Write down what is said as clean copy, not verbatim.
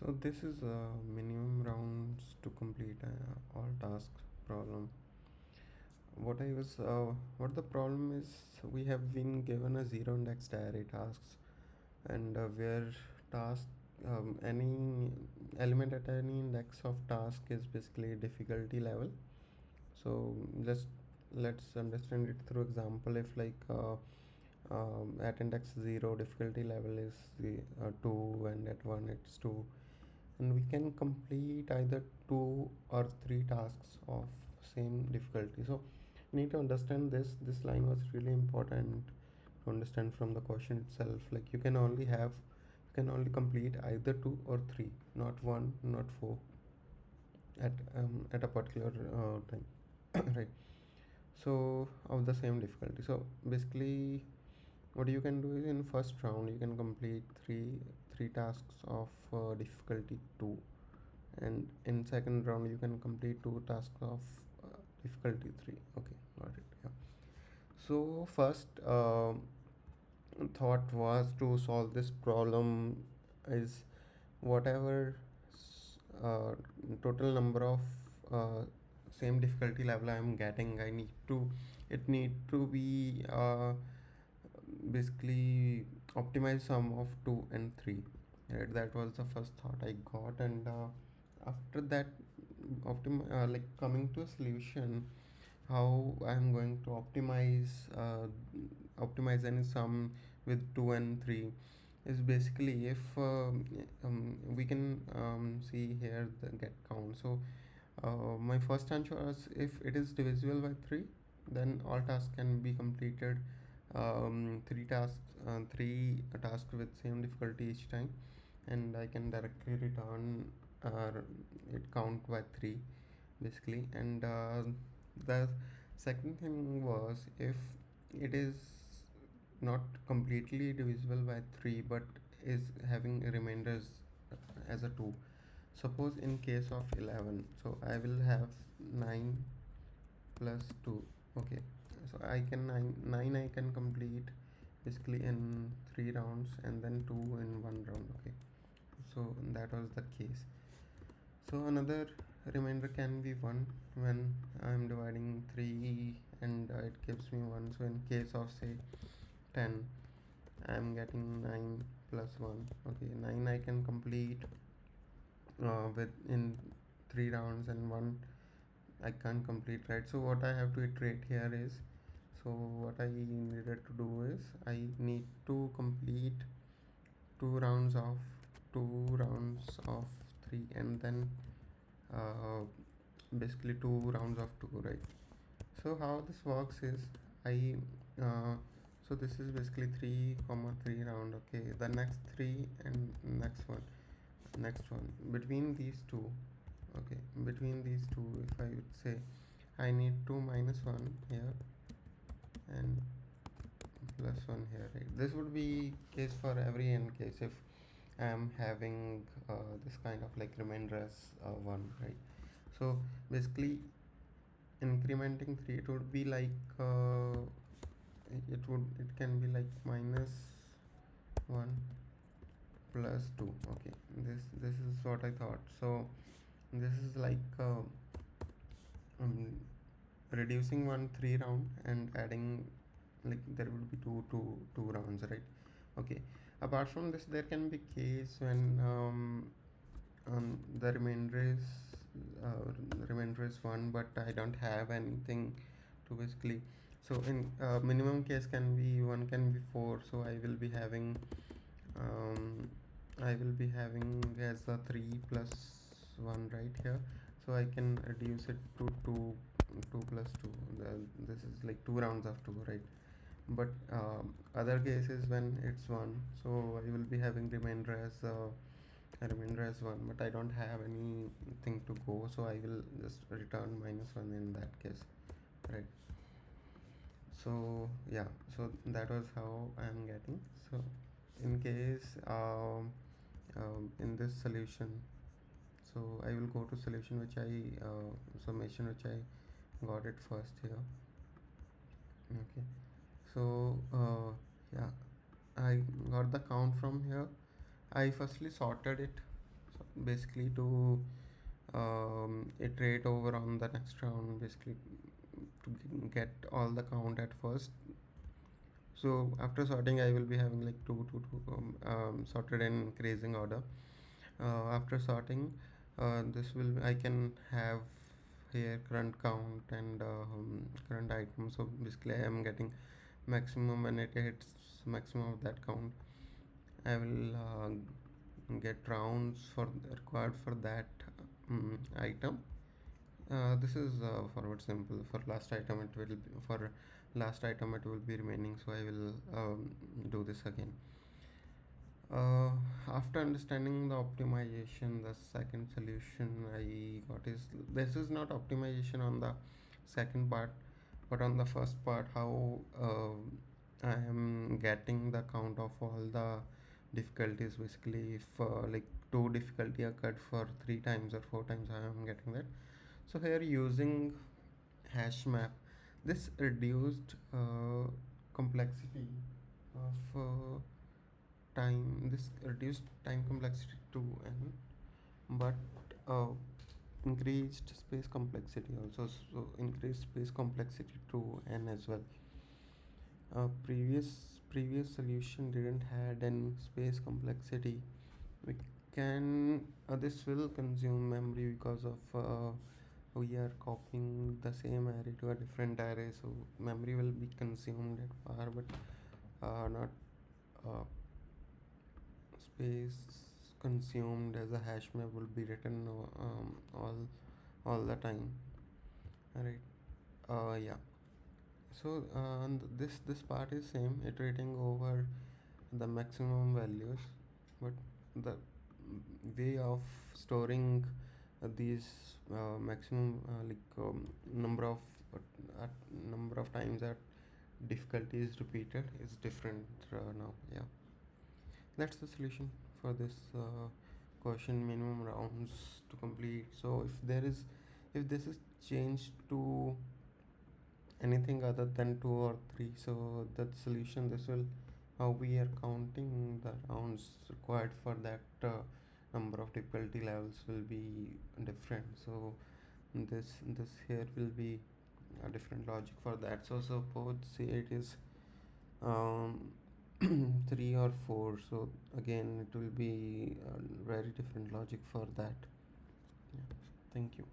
So this is minimum rounds to complete all tasks problem. What the problem is, we have been given a zero indexed array tasks, and where task any element at any index of task is basically difficulty level. So let's understand it through example. If at index 0 difficulty level is the 2, and at 1 it's 2, and we can complete either 2 or 3 tasks of same difficulty. So you need to understand this line was really important to understand from the question itself. Like you can only complete either 2 or 3, not 1, not 4, at a particular time. Right. So of the same difficulty. So basically what you can do is, in first round you can complete three tasks of difficulty 2, and in second round you can complete 2 tasks of difficulty 3. Okay, got it. Yeah. So first thought was to solve this problem is whatever uh, total number of uh, same difficulty level I am getting, it need to be basically optimize sum of 2 and 3, right? That was the first thought I got, and after that like coming to a solution, how I'm going to optimize any sum with 2 and 3 is basically, if we can see here the get count. So my first answer was, if it is divisible by 3, then all tasks can be completed. Three tasks with same difficulty each time, and I can directly return it count by 3 basically. And the second thing was, if it is not completely divisible by 3 but is having remainders as a 2. Suppose in case of 11, so I will have 9 plus 2. Okay, so I can 9 I can complete basically in 3 rounds, and then 2 in 1 round. Okay, so that was the case. So another remainder can be 1 when I'm dividing 3, and it gives me 1. So in case of say 10, I'm getting 9 plus 1. Okay, 9 I can complete with in 3 rounds, and 1 I can't complete, right? So what I have to iterate here is, so what I needed to do is, I need to complete 2 rounds of 3, and then uh, basically 2 rounds of 2, right? So how this works is, I uh, so this is basically 3 comma 3 round. Okay, the next 3 and next one between these two. Okay, between these two, if I would say, I need 2 minus 1 here and plus 1 here, right? This would be case for every n case if I am having this kind of like remainder as 1, right? So basically incrementing 3, it would be like it can be like minus 1 plus 2. Okay, this is what I thought. So this is like um, reducing 1 3 round and adding, like there will be two rounds, right? Okay, apart from this, there can be case when the remainder is 1, but I don't have anything to basically. So in minimum case can be 1, can be 4, so um, I will be having as a 3 plus 1 right here. So I can reduce it to 2 plus 2. This is like 2 rounds of 2, right? But other cases when it's 1, so I will be having remainder as 1, but I don't have anything to go, so I will just return minus 1 in that case, right? So yeah, so that was how I am getting. So in case in this solution, so I will go to solution which I summation which I got it first here. Okay, so yeah, I got the count from here. I firstly sorted it. basically to iterate over on the next round, basically to get all the count at first. So after sorting, I will be having like sorted in increasing order. After sorting, this will I can have here current count and current item. So basically, I am getting maximum, and it hits maximum of that count. I will get rounds for required for that item. This is forward simple. For last item it will be remaining. So I will do this again. Uh, After understanding the optimization, the second solution I got is this is not optimization on the second part, but on the first part, how I am getting the count of all the difficulties. Basically, if like two difficulty occurred for 3 times or 4 times, I am getting that. So here using hash map, this reduced complexity of time. This reduced time complexity to n, but uh, increased space complexity also. So increased space complexity to n as well. Previous solution didn't had any space complexity. We can this will consume memory because of we are copying the same array to a different array, so memory will be consumed at far, but not uh, space consumed, as a hash map will be written all the time. All right. Yeah. So and this part is same, iterating over the maximum values, but the way of storing these maximum number of number of times that difficulty is repeated is different now. Yeah, that's the solution for this question. Minimum rounds to complete. So if this is changed to anything other than 2 or 3, so that solution, this will how we are counting the rounds required for that number of difficulty levels will be different. So this here will be a different logic for that. So suppose say it is um, 3 or 4, so again it will be a very different logic for that. Yeah. Thank you.